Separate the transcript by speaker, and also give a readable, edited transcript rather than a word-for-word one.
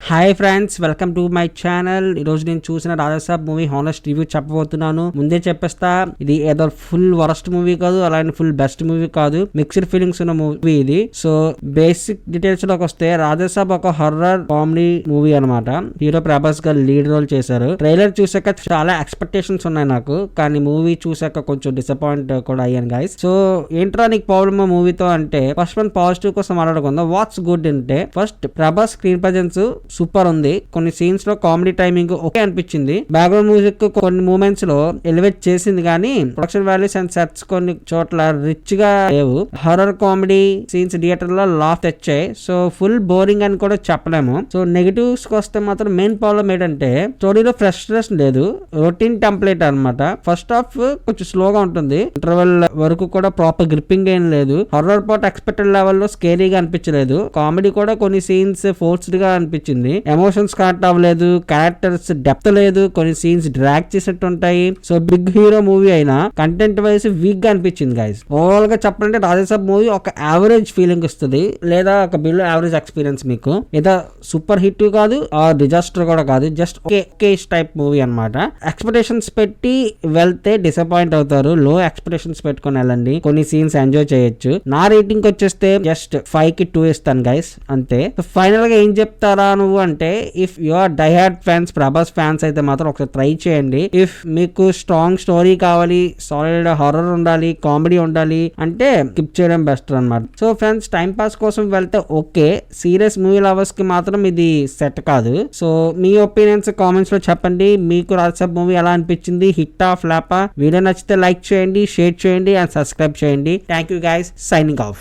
Speaker 1: Hi friends, welcome to my channel. ఈ రోజు నేను చూసిన రాజాసాబ్ మూవీ హానెస్ట్ రివ్యూ చెప్పబోతున్నాను. ముందే చెప్పేస్తా, ఇది ఏదో ఫుల్ వరస్ట్ మూవీ కాదు, అలాగే ఫుల్ బెస్ట్ మూవీ కాదు, మిక్స్డ్ ఫీలింగ్స్ ఉన్న మూవీ ఇది. సో బేసిక్ డీటెయిల్స్ లోకి వస్తే, రాజాసాబ్ ఒక హర్రర్ కామెడీ మూవీ అనమాట. హీరో ప్రభాస్ గారు లీడ్ రోల్ చేశారు. ట్రైలర్ చూసాక చాలా ఎక్స్పెక్టేషన్స్ ఉన్నాయి నాకు, కానీ మూవీ చూసాక కొంచెం డిసప్పాయింట్ కూడా అయ్యాను గైస్. సో ఏంట్రా నీకు ప్రాబ్లమ్ మూవీతో అంటే, ఫస్ట్ వన్ పాజిటివ్ కోసం మాట్లాడుకుందాం. వాట్స్ గుడ్ అంటే, first Prabhas screen presence super ఉంది. కొన్ని సీన్స్ లో కామెడీ టైమింగ్ ఓకే అనిపించింది. బ్యాక్గ్రౌండ్ మ్యూజిక్ కొన్ని మూమెంట్స్ లో ఎలివేట్ చేసింది, కానీ ప్రొడక్షన్ వాల్యూస్ అండ్ సెట్స్ కొన్ని చోట్ల రిచ్ గా లేవు. హర్రర్ కామెడీ సీన్స్ థియేటర్ లో లాఫ్ తెచ్చాయి. సో ఫుల్ బోరింగ్ అని కూడా చెప్పలేము. సో నెగటివ్స్ కి వస్తే మాత్రం మెయిన్ ప్రాబ్లం ఏంటంటే, స్టోరీలో ఫ్రస్ట్రేషన్ లేదు, రొటీన్ టెంప్లెట్ అనమాట. ఫస్ట్ హాఫ్ కొంచెం స్లోగా ఉంటుంది, ఇంటర్వెల్ వరకు కూడా ప్రాపర్ గ్రిప్పింగ్ ఏం లేదు. హర్రర్ పార్ట్ ఎక్స్పెక్టెడ్ లెవెల్ లో స్కేరీగా అనిపించలేదు. కామెడీ కూడా కొన్ని సీన్స్ ఫోర్స్డ్ గా అనిపించింది. ఎమోషన్స్ కనెక్ట్ అవ్వలేదు, క్యారెక్టర్స్ డెప్త్ లేదు, కొన్ని సీన్స్ డ్రాగ్ చేసినట్టు ఉంటాయి. సో బిగ్ హీరో మూవీ అయినా కంటెంట్ వైస్ వీక్ గా అనిపించింది గైస్. ఓవరాల్ గా చెప్పాలంటే రాజాసాబ్ మూవీ ఒక యావరేజ్ ఫీలింగ్ ఇస్తుంది, లేదా ఒక బిలో యావరేజ్ ఎక్స్పీరియన్స్ మీకు. ఏదో సూపర్ హిట్ కాదు, డిజాస్టర్ కూడా కాదు, జస్ట్ ఓకే టైప్ మూవీ అనమాట. ఎక్స్పెక్టేషన్స్ పెట్టి వెళ్తే డిసప్పాయింట్ అవుతారు. లో ఎక్స్పెక్టేషన్స్ పెట్టుకుని వెళ్ళండి, కొన్ని సీన్స్ ఎంజాయ్ చేయొచ్చు. నా రేటింగ్ వచ్చేస్తే జస్ట్ 5 కి 2 ఇస్తాను గైస్, అంతే. ఫైనల్ గా ఏం చెప్తారా నువ్వు అంటే, if you are diehard fans, Prabhas fans అయితే మాత్రం ఒకసారి ట్రై చేయండి. ఇఫ్ మీకు స్ట్రాంగ్ స్టోరీ కావాలి, సాలిడ్ హారర్ ఉండాలి, కామెడీ ఉండాలి అంటే స్కిప్ చేయడం బెస్ట్ అనమాట. సో ఫ్రెండ్స్, టైం పాస్ కోసం వెళ్తే ఓకే, సీరియస్ మూవీ లవర్స్ కి మాత్రం ఇది సెట్ కాదు. సో మీ ఒపీనియన్స్ కామెంట్స్ లో చెప్పండి. మీకు రాజాసాబ్ మూవీ ఎలా అనిపించింది, హిట్టా ఫ్లాపా? వీడియో నచ్చితే లైక్ చేయండి, షేర్ చేయండి అండ్ సబ్స్క్రైబ్ చేయండి. Thank you guys, signing off.